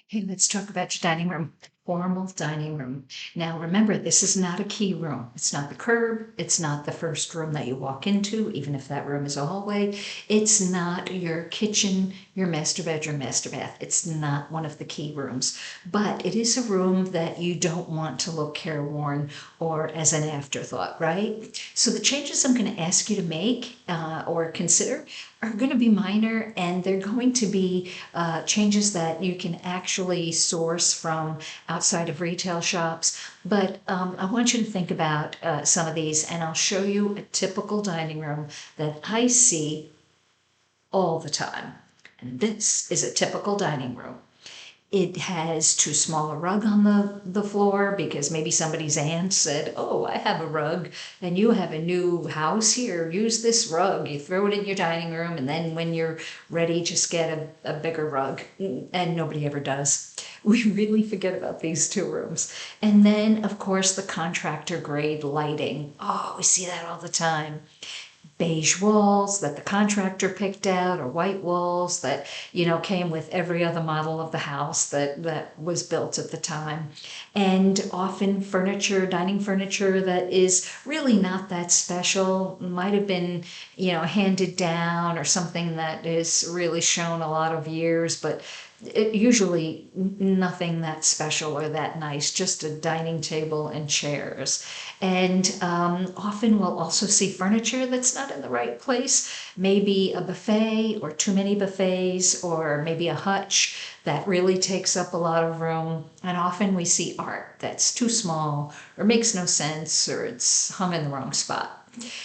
Hey, let's talk about your dining room. Formal dining room. Now, remember, this is not a key room. It's not the curb. It's not the first room that you walk into, even if that room is a hallway. It's not your kitchen, your master bedroom, master bath. It's not one of the key rooms, but it is a room that you don't want to look careworn or as an afterthought, right? So the changes I'm going to ask you to make or consider are going to be minor, and they're going to be changes that you can actually source from outside of retail shops. But I want you to think about some of these, and I'll show you a typical dining room that I see all the time. And this is a typical dining room. It has too small a rug on the floor because maybe somebody's aunt said, oh, I have a rug and you have a new house here. Use this rug. You throw it in your dining room, and then when you're ready, just get a bigger rug. And nobody ever does. We really forget about these two rooms. And then, of course, the contractor grade lighting. Oh, we see that all the time. Beige walls that the contractor picked out, or white walls that came with every other model of the house that was built at the time. And often furniture, dining furniture, that is really not that special, might have been handed down, or something that is really shown a lot of years, but usually nothing that special or that nice, just a dining table and chairs. And often we'll also see furniture that's not in the right place, maybe a buffet or too many buffets, or maybe a hutch that really takes up a lot of room. And often we see art that's too small or makes no sense, or it's hung in the wrong spot.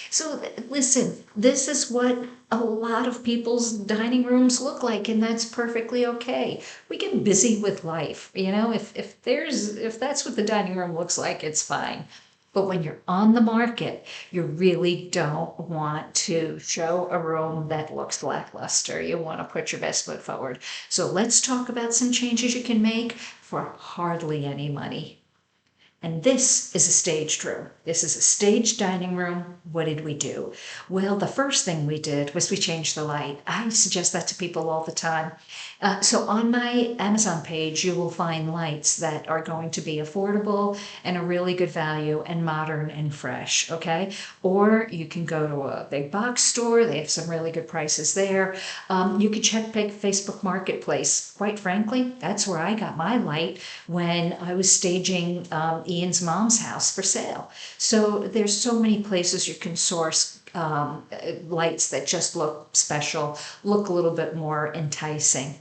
So listen, this is what a lot of people's dining rooms look like, and that's perfectly okay. We get busy with life, if that's what the dining room looks like, it's fine. But when you're on the market, you really don't want to show a room that looks lackluster. You want to put your best foot forward. So let's talk about some changes you can make for hardly any money. And this is a staged room. This is a staged dining room. What did we do? Well, the first thing we did was we changed the light. I suggest that to people all the time. So on my Amazon page, you will find lights that are going to be affordable and a really good value and modern and fresh, okay? Or you can go to a big box store. They have some really good prices there. You can check Facebook Marketplace. Quite frankly, that's where I got my light when I was staging Ian's mom's house for sale. So there's so many places you can source lights that just look special, look a little bit more enticing.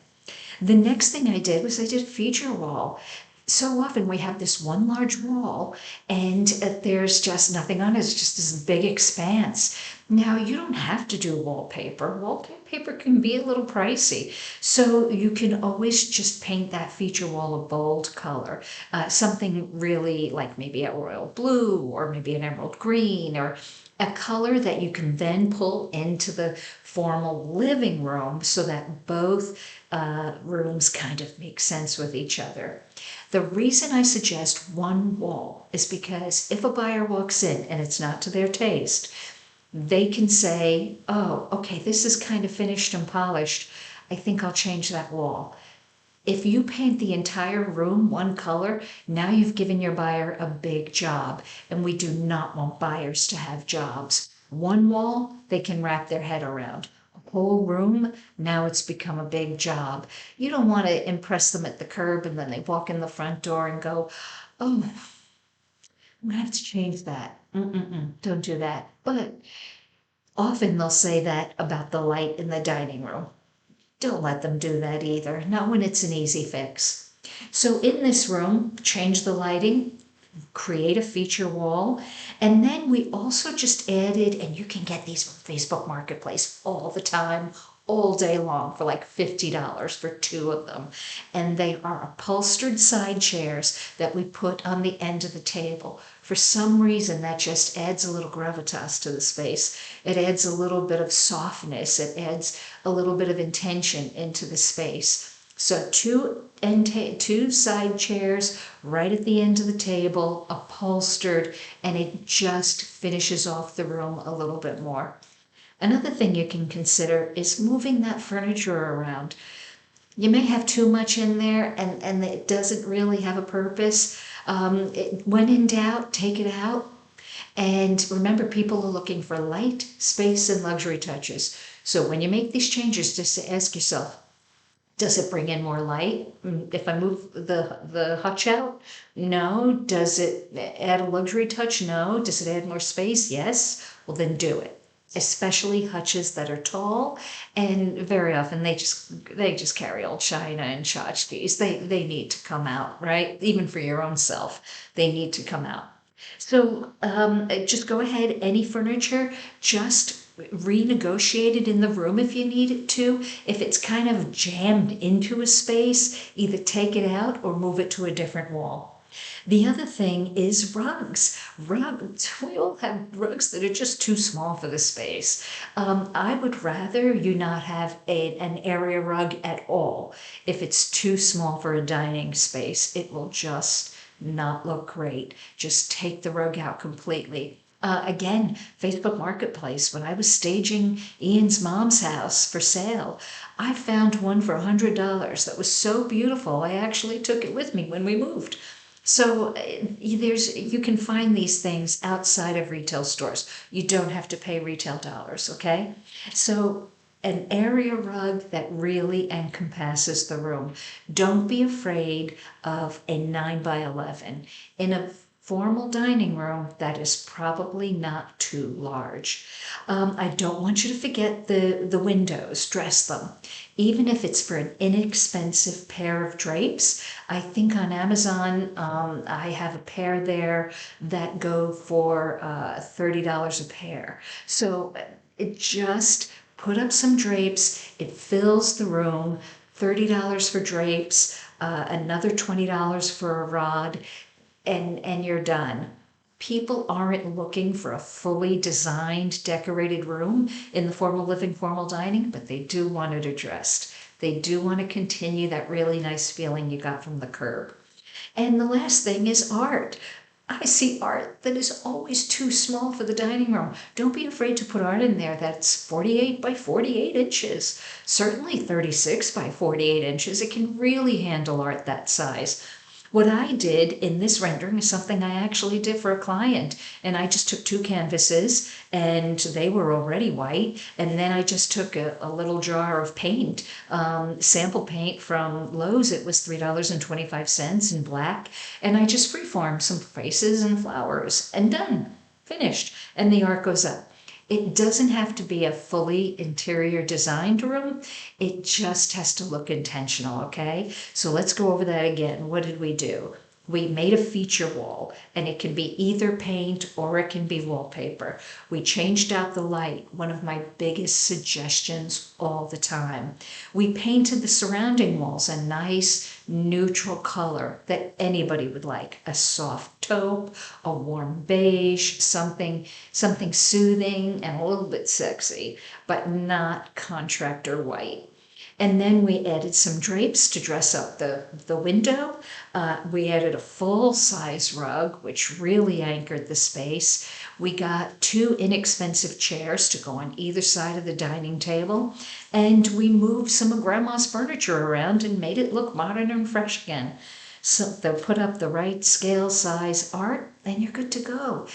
The next thing I did was I did a feature wall. So often we have this one large wall, and there's just nothing on it. It's just this big expanse. Now, you don't have to do wallpaper. Wallpaper can be a little pricey. So you can always just paint that feature wall a bold color. Something really like maybe a royal blue, or maybe an emerald green, or a color that you can then pull into the formal living room, so that both rooms kind of make sense with each other. The reason I suggest one wall is because if a buyer walks in and it's not to their taste, they can say, oh, okay, this is kind of finished and polished. I think I'll change that wall. If you paint the entire room one color, now you've given your buyer a big job, and we do not want buyers to have jobs. One wall, they can wrap their head around. A whole room, now it's become a big job. You don't want to impress them at the curb, and then they walk in the front door and go, oh, I'm gonna have to change that. Don't do that. But often they'll say that about the light in the dining room. Don't let them do that either, not when it's an easy fix. So in this room, change the lighting, create a feature wall, and then we also just added, and you can get these from Facebook Marketplace all the time, all day long, for like $50 for two of them. And they are upholstered side chairs that we put on the end of the table. For some reason, that just adds a little gravitas to the space. It adds a little bit of softness. It adds a little bit of intention into the space. So two side chairs right at the end of the table, upholstered, and it just finishes off the room a little bit more. Another thing you can consider is moving that furniture around. You may have too much in there and it doesn't really have a purpose. When in doubt, take it out. And remember, people are looking for light, space, and luxury touches. So when you make these changes, just ask yourself, does it bring in more light if I move the hutch out? No. Does it add a luxury touch? No. Does it add more space? Yes. Well, then do it. Especially hutches that are tall, and very often they just carry old china and tchotchkes. They need to come out, right? Even for your own self, they need to come out. So just go ahead, any furniture, just renegotiate it in the room if you need it to. If it's kind of jammed into a space, either take it out or move it to a different wall. The other thing is rugs. Rugs, we all have rugs that are just too small for the space. I would rather you not have an area rug at all. If it's too small for a dining space, it will just not look great. Just take the rug out completely. Again, Facebook Marketplace, when I was staging Ian's mom's house for sale, I found one for $100 that was so beautiful, I actually took it with me when we moved. So you can find these things outside of retail stores. You don't have to pay retail dollars, okay? So an area rug that really encompasses the room. Don't be afraid of a 9 by 11. In a formal dining room, that is probably not too large. I don't want you to forget the windows, dress them. Even if it's for an inexpensive pair of drapes, I think on Amazon, I have a pair there that go for $30 a pair. So it just put up some drapes, it fills the room, $30 for drapes, another $20 for a rod, and you're done. People aren't looking for a fully designed, decorated room in the formal living, formal dining, but they do want it addressed. They do want to continue that really nice feeling you got from the curb. And the last thing is art. I see art that is always too small for the dining room. Don't be afraid to put art in there that's 48 by 48 inches. Certainly 36 by 48 inches. It can really handle art that size. What I did in this rendering is something I actually did for a client. And I just took two canvases and they were already white. And then I just took a little jar of paint, sample paint from Lowe's. It was $3.25 in black. And I just freeformed some faces and flowers and done, finished. And the art goes up. It doesn't have to be a fully interior designed room. It just has to look intentional, okay? So let's go over that again. What did we do? We made a feature wall, and it can be either paint or it can be wallpaper. We changed out the light, one of my biggest suggestions all the time. We painted the surrounding walls a nice neutral color that anybody would like. A soft taupe, a warm beige, something soothing and a little bit sexy, but not contractor white. And then we added some drapes to dress up the window. We added a full-size rug, which really anchored the space. We got two inexpensive chairs to go on either side of the dining table. And we moved some of Grandma's furniture around and made it look modern and fresh again. So they'll put up the right scale size art, then you're good to go.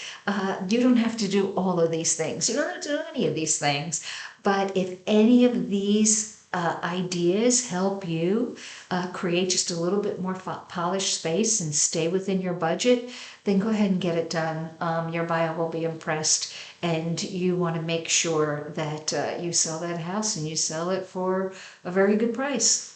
You don't have to do all of these things. You don't have to do any of these things. But if any of these ideas help you create just a little bit more polished space and stay within your budget, then go ahead and get it done. Your buyer will be impressed, and you want to make sure that you sell that house and you sell it for a very good price.